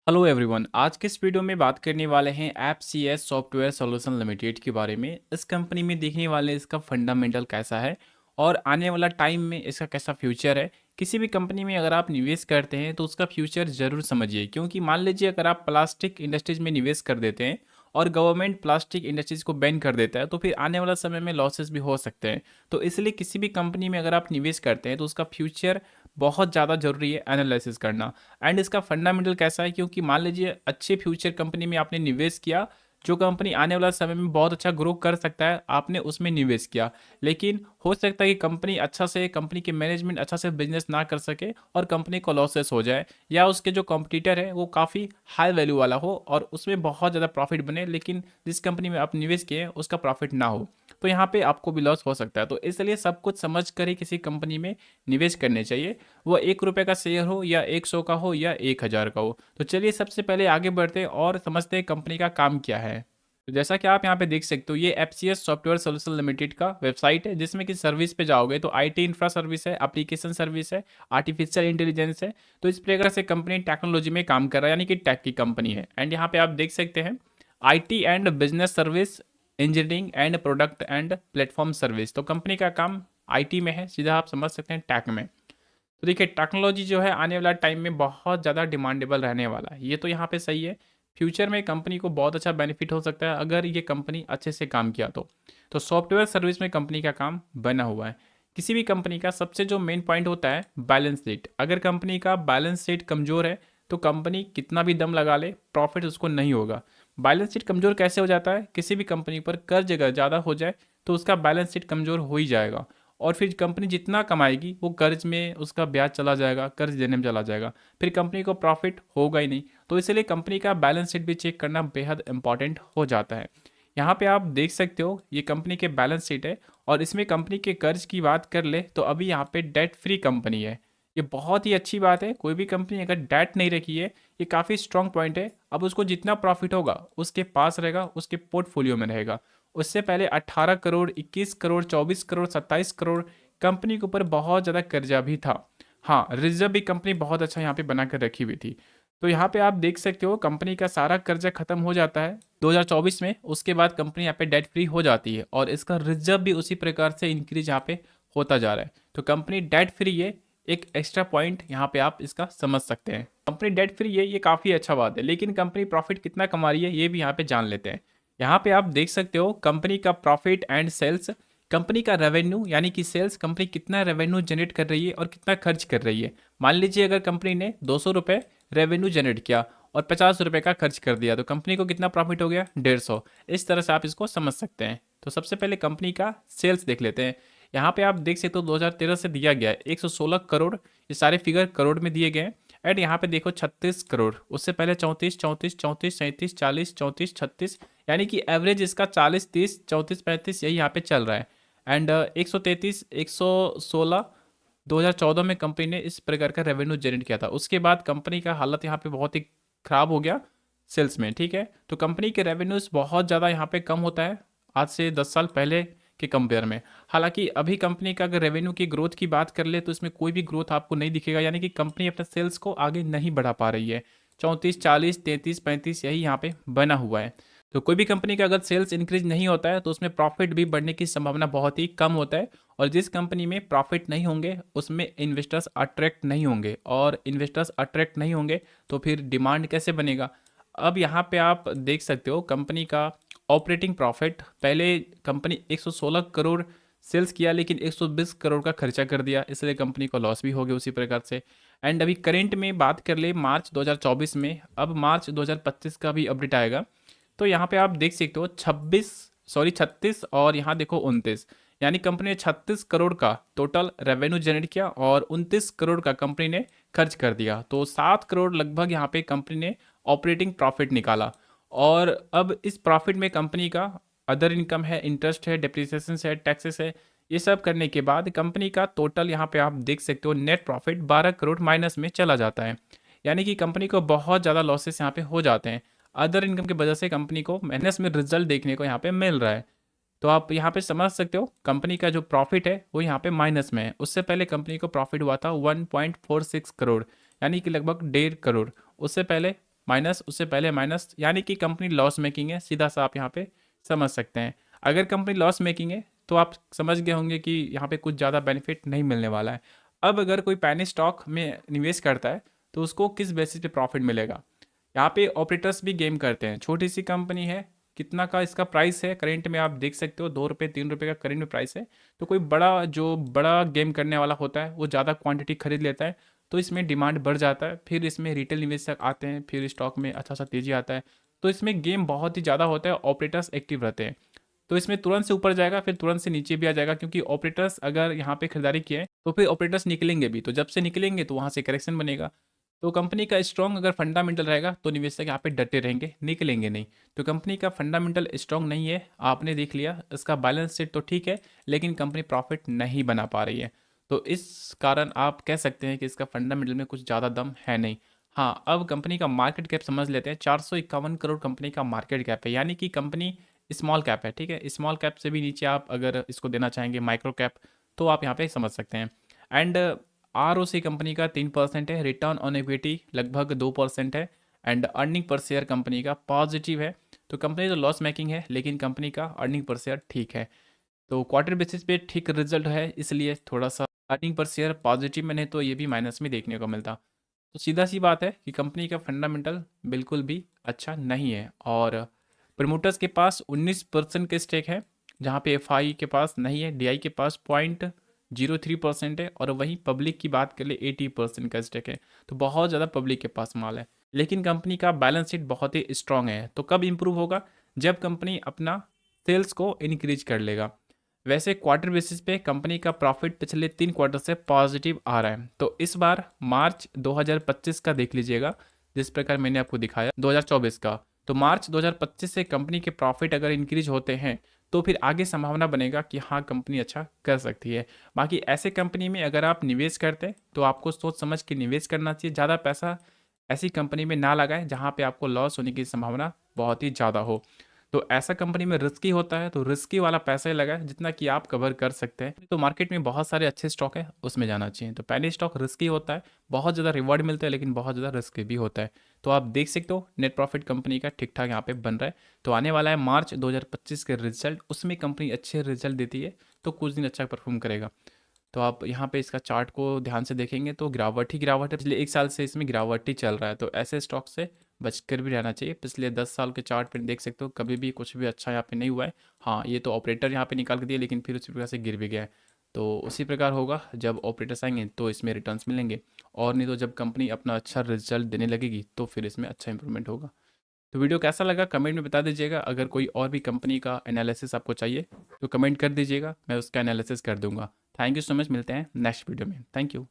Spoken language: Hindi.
हेलो एवरीवन, आज के इस वीडियो में बात करने वाले हैं एफसीएस सॉफ्टवेयर सॉल्यूशन लिमिटेड के बारे में। इस कंपनी में देखने वाले इसका फंडामेंटल कैसा है और आने वाला टाइम में इसका कैसा फ्यूचर है। किसी भी कंपनी में अगर आप निवेश करते हैं तो उसका फ्यूचर ज़रूर समझिए, क्योंकि मान लीजिए अगर आप प्लास्टिक इंडस्ट्रीज में निवेश कर देते हैं और गवर्नमेंट प्लास्टिक इंडस्ट्रीज को बैन कर देता है तो फिर आने वाला समय में लॉसेस भी हो सकते हैं। तो इसलिए किसी भी कंपनी में अगर आप निवेश करते हैं तो उसका फ्यूचर बहुत ज़्यादा ज़रूरी है एनालिसिस करना। एंड इसका फंडामेंटल कैसा है, क्योंकि मान लीजिए अच्छे फ्यूचर कंपनी में आपने निवेश किया, जो कंपनी आने वाला समय में बहुत अच्छा ग्रो कर सकता है, आपने उसमें निवेश किया, लेकिन हो सकता है कि कंपनी के मैनेजमेंट अच्छा से बिजनेस ना कर सके और कंपनी को लॉसेस हो जाए, या उसके जो कॉम्पिटिटर है वो काफ़ी हाई वैल्यू वाला हो और उसमें बहुत ज़्यादा प्रॉफिट बने, लेकिन जिस कंपनी में आप निवेश किए हैं उसका प्रॉफिट ना हो, तो यहाँ पे आपको भी लॉस हो सकता है। तो इसलिए सब कुछ समझ कर ही किसी कंपनी में निवेश करने चाहिए, वो 1 रुपये का शेयर हो या 100 का हो या 1000 का हो। तो चलिए सबसे पहले आगे बढ़ते हैं और समझते हैं कंपनी का काम क्या है। तो जैसा कि आप यहाँ पे देख सकते हो, ये एफसीएस सॉफ्टवेयर सॉल्यूशन लिमिटेड का वेबसाइट है, जिसमें कि सर्विस पे जाओगे तो आईटी इंफ्रा सर्विस है, एप्लीकेशन सर्विस है, आर्टिफिशियल इंटेलिजेंस है। तो इस प्रकार से कंपनी टेक्नोलॉजी में काम कर रहा है, यानी कि टेक की कंपनी है। एंड यहाँ पे आप देख सकते हैं IT and business service, engineering and product and platform service. तो कंपनी का काम आईटी में है, सीधा आप समझ सकते हैं टेक में। तो देखिए टेक्नोलॉजी जो है आने वाला टाइम में बहुत ज़्यादा डिमांडेबल रहने वाला है, ये तो यहाँ पे सही है। फ्यूचर में कंपनी को बहुत अच्छा बेनिफिट हो सकता है अगर ये कंपनी अच्छे से काम किया तो सॉफ्टवेयर सर्विस में कंपनी का काम बना हुआ है। किसी भी कंपनी का सबसे जो मेन पॉइंट होता है बैलेंस शीट। अगर कंपनी का बैलेंस शीट कमज़ोर है तो कंपनी कितना भी दम लगा ले, प्रॉफिट उसको नहीं होगा। बैलेंस शीट कमज़ोर कैसे हो जाता है? किसी भी कंपनी पर कर्ज अगर ज़्यादा हो जाए तो उसका बैलेंस शीट कमज़ोर हो ही जाएगा, और फिर कंपनी जितना कमाएगी वो कर्ज में उसका ब्याज चला जाएगा, कर्ज देने में चला जाएगा, फिर कंपनी को प्रॉफिट होगा ही नहीं। तो इसलिए कंपनी का बैलेंस शीट भी चेक करना बेहद इंपॉर्टेंट हो जाता है। यहाँ पे आप देख सकते हो ये कंपनी के बैलेंस शीट है, और इसमें कंपनी के कर्ज की बात कर ले तो अभी यहाँ पे डेट फ्री कंपनी है। ये बहुत ही अच्छी बात है। कोई भी कंपनी अगर डेट नहीं रखी है, ये काफ़ी स्ट्रॉन्ग पॉइंट है। अब उसको जितना प्रॉफिट होगा उसके पास रहेगा, उसके पोर्टफोलियो में रहेगा। उससे पहले 18 करोड़, 21 करोड़, 24 करोड़, 27 करोड़ कंपनी के ऊपर बहुत ज़्यादा कर्जा भी था। हाँ, रिजर्व भी कंपनी बहुत अच्छा यहाँ पे बना कर रखी हुई थी। तो यहाँ पे आप देख सकते हो कंपनी का सारा कर्जा खत्म हो जाता है 2024 में। उसके बाद कंपनी यहाँ पे डेट फ्री हो जाती है और इसका रिजर्व भी उसी प्रकार से इंक्रीज यहाँ पे होता जा रहा है। तो कंपनी डेट फ्री है, एक एक्स्ट्रा पॉइंट यहाँ पे आप इसका समझ सकते हैं। कंपनी डेट फ्री है, ये काफ़ी अच्छा बात है, लेकिन कंपनी प्रॉफिट कितना कमा रही है ये भी यहाँ पे जान लेते हैं। यहाँ पे आप देख सकते हो कंपनी का प्रॉफिट एंड सेल्स, कंपनी का रेवेन्यू यानी कि सेल्स, कंपनी कितना रेवेन्यू जनरेट कर रही है और कितना खर्च कर रही है। मान लीजिए अगर कंपनी ने 200 रुपये रेवेन्यू जनरेट किया और 50 रुपये का खर्च कर दिया तो कंपनी को कितना प्रॉफिट हो गया? 150। इस तरह से आप इसको समझ सकते हैं। तो सबसे पहले कंपनी का सेल्स देख लेते हैं। यहाँ पे आप देख सकते हो 2013 से दिया गया है 116 करोड़, ये सारे फिगर करोड़ में दिए गए हैं। एंड यहाँ पे देखो 36 करोड़, उससे पहले 34, 34, 34, 37, 40, 34, 36, यानी कि एवरेज इसका 40, 30, 34, 35 यही यहाँ पे चल रहा है। एंड 133, 116 2014 में कंपनी ने इस प्रकार का रेवेन्यू जनरेट किया था। उसके बाद कंपनी का हालत यहाँ पे बहुत ही खराब हो गया सेल्स में, ठीक है। तो कंपनी के रेवेन्यूज बहुत ज़्यादा यहाँ पे कम होता है आज से 10 साल पहले के कंपेयर में। हालांकि अभी कंपनी का अगर रेवेन्यू की ग्रोथ की बात कर ले तो इसमें कोई भी ग्रोथ आपको नहीं दिखेगा, यानी कि कंपनी अपने सेल्स को आगे नहीं बढ़ा पा रही है। 34, 40, 33, 35 यही यहाँ पे बना हुआ है। तो कोई भी कंपनी का अगर सेल्स इंक्रीज नहीं होता है तो उसमें प्रॉफिट भी बढ़ने की संभावना बहुत ही कम होता है, और जिस कंपनी में प्रॉफिट नहीं होंगे उसमें इन्वेस्टर्स अट्रैक्ट नहीं होंगे, और इन्वेस्टर्स अट्रैक्ट नहीं होंगे तो फिर डिमांड कैसे बनेगा। अब यहाँ पे आप देख सकते हो कंपनी का ऑपरेटिंग प्रॉफिट, पहले कंपनी 116 करोड़ सेल्स किया लेकिन 120 करोड़ का खर्चा कर दिया, इसलिए कंपनी को लॉस भी हो गया उसी प्रकार से। एंड अभी करेंट में बात कर ले मार्च 2024 में, अब मार्च 2025 का भी अपडेट आएगा। तो यहाँ पे आप देख सकते हो 36 और यहाँ देखो 29, यानी कंपनी ने 36 करोड़ का टोटल रेवेन्यू जनरेट किया और 29 करोड़ का कंपनी ने खर्च कर दिया। तो 7 करोड़ लगभग यहाँ पे कंपनी ने ऑपरेटिंग प्रॉफिट निकाला। और अब इस प्रॉफिट में कंपनी का अदर इनकम है, इंटरेस्ट है, डेप्रिसिएशन है, टैक्सेस है, ये सब करने के बाद कंपनी का टोटल यहाँ पे आप देख सकते हो नेट प्रॉफिट 12 करोड़ माइनस में चला जाता है, यानी कि कंपनी को बहुत ज़्यादा लॉसेस यहाँ पे हो जाते हैं। अदर इनकम की वजह से कंपनी को माइनस में रिजल्ट देखने को यहाँ पे मिल रहा है। तो आप यहाँ पे समझ सकते हो कंपनी का जो प्रॉफिट है वो यहाँ पे माइनस में है। उससे पहले कंपनी को प्रॉफिट हुआ था 1.46 करोड़, यानी कि लगभग 1.5 करोड़। उससे पहले माइनस, उससे पहले माइनस, यानी कि कंपनी लॉस मेकिंग है, सीधा सा आप यहाँ पे समझ सकते हैं। अगर कंपनी लॉस मेकिंग है तो आप समझ गए होंगे कि यहाँ पे कुछ ज़्यादा बेनिफिट नहीं मिलने वाला है। अब अगर कोई पैनी स्टॉक में निवेश करता है तो उसको किस बेसिस पे प्रॉफिट मिलेगा? यहाँ पे ऑपरेटर्स भी गेम करते हैं, छोटी सी कंपनी है, कितना का इसका प्राइस है करेंट में आप देख सकते हो, 2 रुपये 3 रुपये का करेंट में प्राइस है। तो कोई बड़ा जो बड़ा गेम करने वाला होता है वो ज़्यादा क्वांटिटी खरीद लेता है, तो इसमें डिमांड बढ़ जाता है, फिर इसमें रिटेल निवेशक आते हैं, फिर स्टॉक में अच्छा सा तेज़ी आता है। तो इसमें गेम बहुत ही ज़्यादा होता है, ऑपरेटर्स एक्टिव रहते हैं। तो इसमें तुरंत से ऊपर जाएगा, फिर तुरंत से नीचे भी आ जाएगा, क्योंकि ऑपरेटर्स अगर यहाँ पे खरीदारी किए हैं तो फिर ऑपरेटर्स निकलेंगे भी, तो जब से निकलेंगे तो वहाँ से करेक्शन बनेगा। तो कंपनी का स्ट्रॉन्ग अगर फंडामेंटल रहेगा तो निवेशक यहाँ पे डटे रहेंगे, निकलेंगे नहीं। तो कंपनी का फंडामेंटल स्ट्रॉन्ग नहीं है, आपने देख लिया, इसका बैलेंस शीट तो ठीक है लेकिन कंपनी प्रॉफिट नहीं बना पा रही है। तो इस कारण आप कह सकते हैं कि इसका फंडामेंटल में कुछ ज़्यादा दम है नहीं। हाँ, अब कंपनी का मार्केट कैप समझ लेते हैं। 451 करोड़ कंपनी का मार्केट कैप है, यानी कि कंपनी स्मॉल कैप है, ठीक है। स्मॉल कैप से भी नीचे आप अगर इसको देना चाहेंगे माइक्रो कैप, तो आप यहाँ पे समझ सकते हैं। एंड ROC कंपनी का 3% है, रिटर्न ऑन इक्विटी लगभग 2% है, and earning per share company का पॉजिटिव है। तो कंपनी तो लॉस मेकिंग है लेकिन कंपनी का अर्निंग पर शेयर ठीक है। तो क्वार्टर बेसिस पे ठीक रिजल्ट है, इसलिए थोड़ा सा अर्निंग पर शेयर पॉजिटिव में, नहीं तो ये भी माइनस में देखने को मिलता। तो सीधा सी बात है कि कंपनी का फंडामेंटल बिल्कुल भी अच्छा नहीं है। और प्रमोटर्स के पास 19% के स्टेक है, जहाँ पे FI के पास नहीं है, DI के पास 0.03% है, और वहीं पब्लिक की बात कर ले 80% का स्टेक है। तो बहुत ज़्यादा पब्लिक के पास माल है, लेकिन कंपनी का बैलेंस शीट बहुत ही स्ट्रांग है। तो कब इंप्रूव होगा? जब कंपनी अपना सेल्स को इंक्रीज कर लेगा। वैसे क्वार्टर बेसिस पे कंपनी का प्रॉफिट पिछले 3 क्वार्टर से पॉजिटिव आ रहा है। तो इस बार मार्च 2025 का देख लीजिएगा, जिस प्रकार मैंने आपको दिखाया 2024 का। तो मार्च 2025 से कंपनी के प्रॉफिट अगर इंक्रीज होते हैं तो फिर आगे संभावना बनेगा कि हाँ कंपनी अच्छा कर सकती है। बाकी ऐसे कंपनी में अगर आप निवेश करते हैं तो आपको सोच समझ के निवेश करना चाहिए, ज़्यादा पैसा ऐसी कंपनी में ना लगाएं जहाँ पे आपको लॉस होने की संभावना बहुत ही ज़्यादा हो। तो ऐसा कंपनी में रिस्की होता है, तो रिस्की वाला पैसा ही लगाएं जितना कि आप कवर कर सकते हैं। तो मार्केट में बहुत सारे अच्छे स्टॉक है, उसमें जाना चाहिए। तो पहले स्टॉक रिस्की होता है, बहुत ज़्यादा रिवॉर्ड मिलता है लेकिन बहुत ज़्यादा रिस्की भी होता है। तो आप देख सकते हो नेट प्रॉफिट कंपनी का ठीक ठाक यहाँ पे बन रहा है। तो आने वाला है मार्च 2025 के रिजल्ट, उसमें कंपनी अच्छे रिजल्ट देती है तो कुछ दिन अच्छा परफॉर्म करेगा। तो आप यहाँ पे इसका चार्ट को ध्यान से देखेंगे तो गिरावट ही गिरावट है, पिछले 1 साल से इसमें गिरावट ही चल रहा है। तो ऐसे स्टॉक से बचकर भी रहना चाहिए। पिछले 10 साल के चार्ट पे देख सकते हो कभी भी कुछ भी अच्छा यहाँ पे नहीं हुआ है। हाँ, ये तो ऑपरेटर यहाँ पे निकाल के दिए लेकिन फिर उसी प्रकार से गिर भी गया है। तो उसी प्रकार होगा, जब ऑपरेटर्स आएंगे तो इसमें रिटर्न्स मिलेंगे, और नहीं तो जब कंपनी अपना अच्छा रिजल्ट देने लगेगी तो फिर इसमें अच्छा इंप्रूवमेंट होगा। तो वीडियो कैसा लगा कमेंट में बता दीजिएगा। अगर कोई और भी कंपनी का एनालिसिस आपको चाहिए तो कमेंट कर दीजिएगा, मैं उसका एनालिसिस कर दूंगा। थैंक यू सो मच, मिलते हैं नेक्स्ट वीडियो में। Thank you.